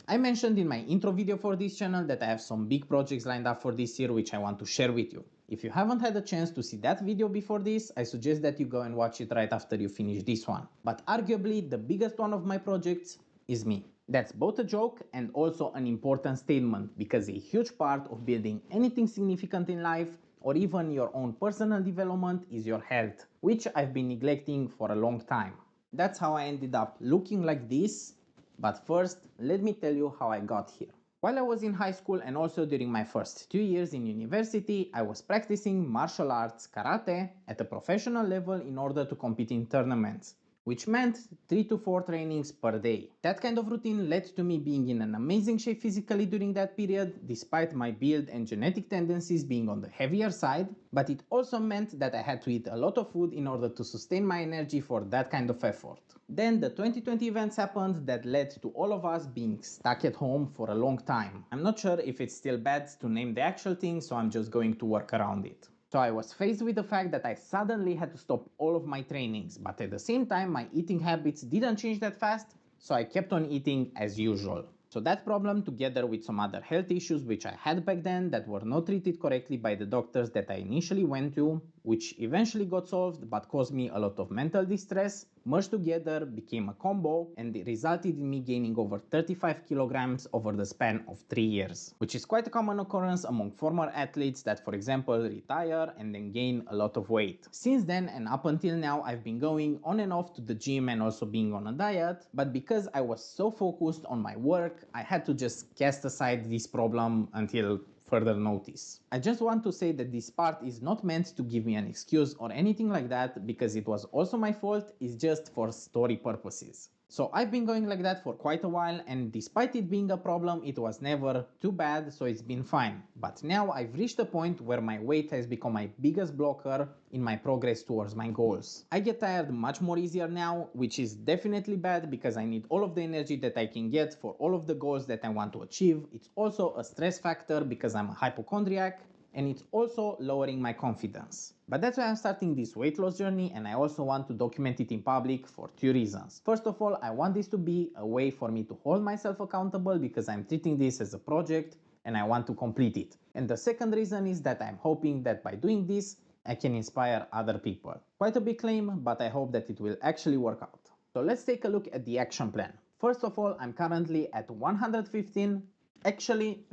I mentioned in my intro video for this channel that I have some big projects lined up for this year which I want to share with you. If you haven't had a chance to see that video before this, I suggest that you go and watch it right after you finish this one. But arguably the biggest one of my projects is me. That's both a joke and also an important statement, because a huge part of building anything significant in life or even your own personal development is your health, which I've been neglecting for a long time. That's how I ended up looking like this. But first, let me tell you how I got here. While I was in high school and also during my first 2 years in university, I was practicing martial arts karate at a professional level in order to compete in tournaments, which meant 3 to 4 trainings per day. That kind of routine led to me being in an amazing shape physically during that period, despite my build and genetic tendencies being on the heavier side, but it also meant that I had to eat a lot of food in order to sustain my energy for that kind of effort. Then the 2020 events happened that led to all of us being stuck at home for a long time. I'm not sure if it's still bad to name the actual thing, so I'm just going to work around it. So I was faced with the fact that I suddenly had to stop all of my trainings, but at the same time my eating habits didn't change that fast, so I kept on eating as usual. So that problem, together with some other health issues which I had back then that were not treated correctly by the doctors that I initially went to, which eventually got solved but caused me a lot of mental distress, merged together, became a combo, and it resulted in me gaining over 35 kilograms over the span of 3 years, which is quite a common occurrence among former athletes that, for example, retire and then gain a lot of weight. Since then and up until now, I've been going on and off to the gym and also being on a diet, but because I was so focused on my work, I had to just cast aside this problem until further notice. I just want to say that this part is not meant to give me an excuse or anything like that, because it was also my fault, it's just for story purposes. So I've been going like that for quite a while, and despite it being a problem, it was never too bad, so it's been fine. But now I've reached a point where my weight has become my biggest blocker in my progress towards my goals. I get tired much more easier now, which is definitely bad because I need all of the energy that I can get for all of the goals that I want to achieve. It's also a stress factor because I'm a hypochondriac, and it's also lowering my confidence. But that's why I'm starting this weight loss journey, and I also want to document it in public for 2 reasons. First of all, I want this to be a way for me to hold myself accountable because I'm treating this as a project and I want to complete it. And the second reason is that I'm hoping that by doing this, I can inspire other people. Quite a big claim, but I hope that it will actually work out. So let's take a look at the action plan. First of all, I'm currently at 115. Actually,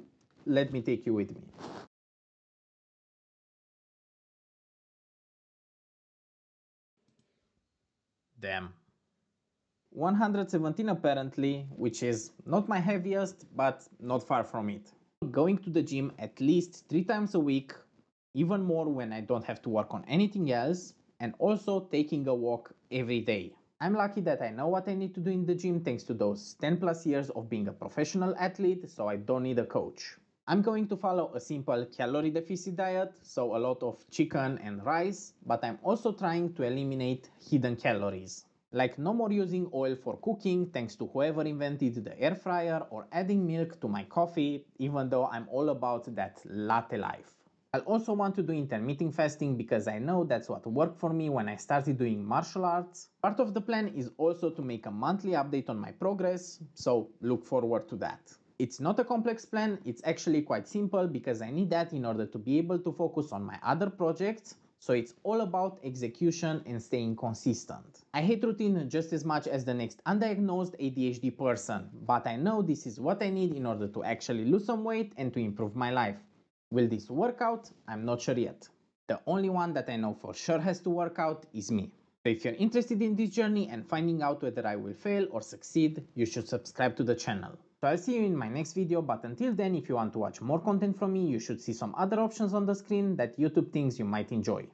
let me take you with me. Damn. 117 apparently, which is not my heaviest, but not far from it. Going to the gym at least 3 times a week, even more when I don't have to work on anything else, and also taking a walk every day. I'm lucky that I know what I need to do in the gym thanks to those 10 plus years of being a professional athlete, so I don't need a coach. I'm going to follow a simple calorie deficit diet, so a lot of chicken and rice, but I'm also trying to eliminate hidden calories. Like no more using oil for cooking thanks to whoever invented the air fryer, or adding milk to my coffee, even though I'm all about that latte life. I'll also want to do intermittent fasting because I know that's what worked for me when I started doing martial arts. Part of the plan is also to make a monthly update on my progress, so look forward to that. It's not a complex plan, it's actually quite simple because I need that in order to be able to focus on my other projects, so it's all about execution and staying consistent. I hate routine just as much as the next undiagnosed ADHD person, but I know this is what I need in order to actually lose some weight and to improve my life. Will this work out? I'm not sure yet. The only one that I know for sure has to work out is me. So if you're interested in this journey and finding out whether I will fail or succeed, you should subscribe to the channel. So I'll see you in my next video, but until then, if you want to watch more content from me, you should see some other options on the screen that YouTube thinks you might enjoy.